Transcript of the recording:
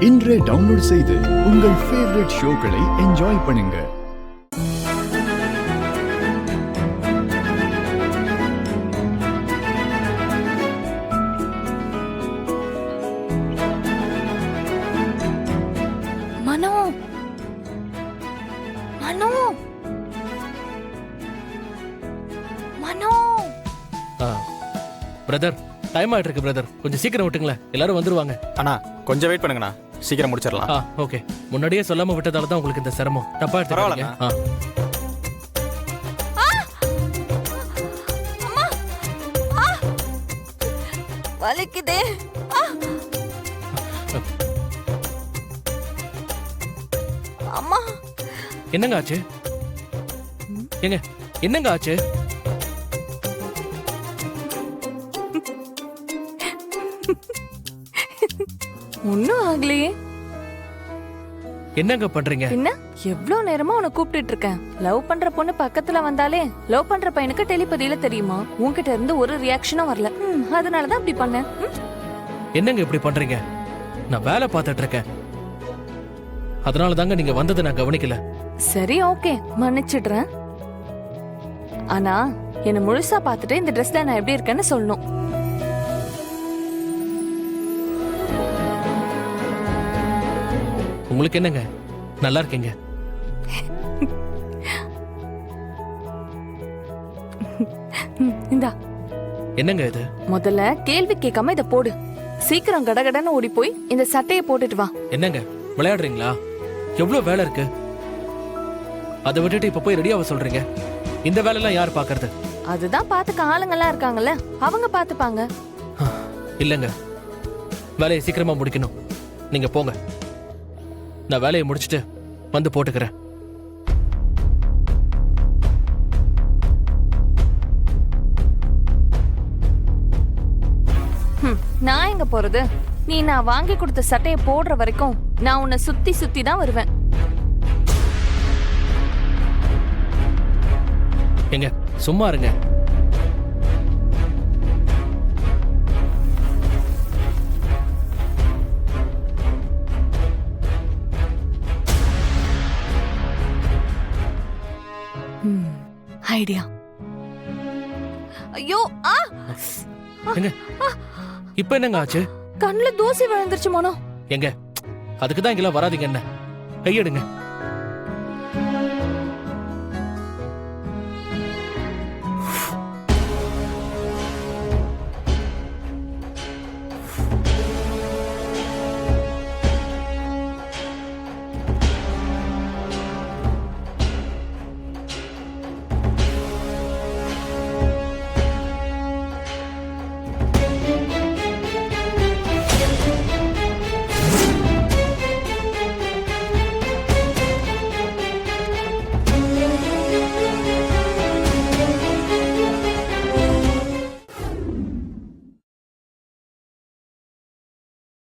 இன்றே டவுன்லோட் செய்து உங்கள் ஃபேவரட் ஷோக்களை என்ஜாய் பண்ணுங்க. மனோ மனோ மனோ பிரதர், டைம் ஆயிட்டு இருக்கு பிரதர், கொஞ்சம் சீக்கிரம் விட்டுங்களேன், எல்லாரும் வந்துருவாங்க. அண்ணா கொஞ்சம் வெயிட் பண்ணுங்கண்ணா, சீக்கிரம் முடிச்சிடலாம். ஓகே, முன்னாடியே சொல்லாம விட்டதால தான் உங்களுக்கு இந்த சிரமம். தப்பா எடுத்துக்காதீங்க. வலிக்குதே. அம்மா, என்னங்க ஆச்சு? ஏங்க, என்னங்க ஆச்சு? ஒன்னும் ஆகலையே. என்னங்க பண்றீங்க? என்ன எவ்வளவு நேரமா உன்னை கூப்பிட்டு இருக்கேன். லவ் பண்ற பொண்ணு பக்கத்துல வந்தாலே லவ் பண்ற பையனுக்கு டெலிபதியில தெரியுமா? உன்கிட்ட இருந்து ஒரு ரியாக்ஷனும் வரல. அதனாலதான் அப்படி பண்ணேன். என்னங்க இப்படி பண்றீங்க? நான் வேலை பார்த்துட்டு இருக்கேன், அதனால தாங்க நீங்க வந்ததை நான் கவனிக்கல. சரி, ஓகே, மன்னிச்சிடுறேன். ஆனா என்ன முழுசா பார்த்துட்டு இந்த ட்ரெஸ்ல நான் எப்படி இருக்கேன்னு சொல்லணும். உங்களுக்கு என்னங்க, நல்லா இருக்கீங்க. இந்தா. என்னங்க இது? முதல்ல கேள்வி கேட்காம இத போடு. சீக்கிரம் கடகடன்னு ஓடி போய் இந்த சட்டையை போட்டுட்டு வா. என்னங்க விளையாடுறீங்களா? எவ்வளவு வேலை இருக்கு, அதை விட்டுட்டு இப்ப போய் ரெடியாவ சொல்றீங்க. இந்த வேலையெல்லாம் யார் பாக்குறது? அதுதான் பாத்துக்க ஆளுங்கெல்லாம் இருக்காங்கல்ல, அவங்க பாத்துப்பாங்க. இல்லங்க, வேலையை சீக்கிரமா முடிக்கணும். நீங்க போங்க, நான் வேலையை முடிச்சிட்டு வந்து போட்டுக்கிறேன். நான் எங்க போறது? நீ நான் வாங்கி கொடுத்த சட்டையை போடுற வரைக்கும் நான் உன்னை சுத்தி சுத்தி தான் வருவேன். எங்க சும்மா இருங்க. ஐடியா. ஐயோ, எங்க இப்ப என்னங்க ஆச்சு? கண்ணுல தூசி விழுந்துருச்சு மனோ. எங்க அதுக்கு தான் இங்கெல்லாம் வராதீங்க. என்ன கையெடுங்க.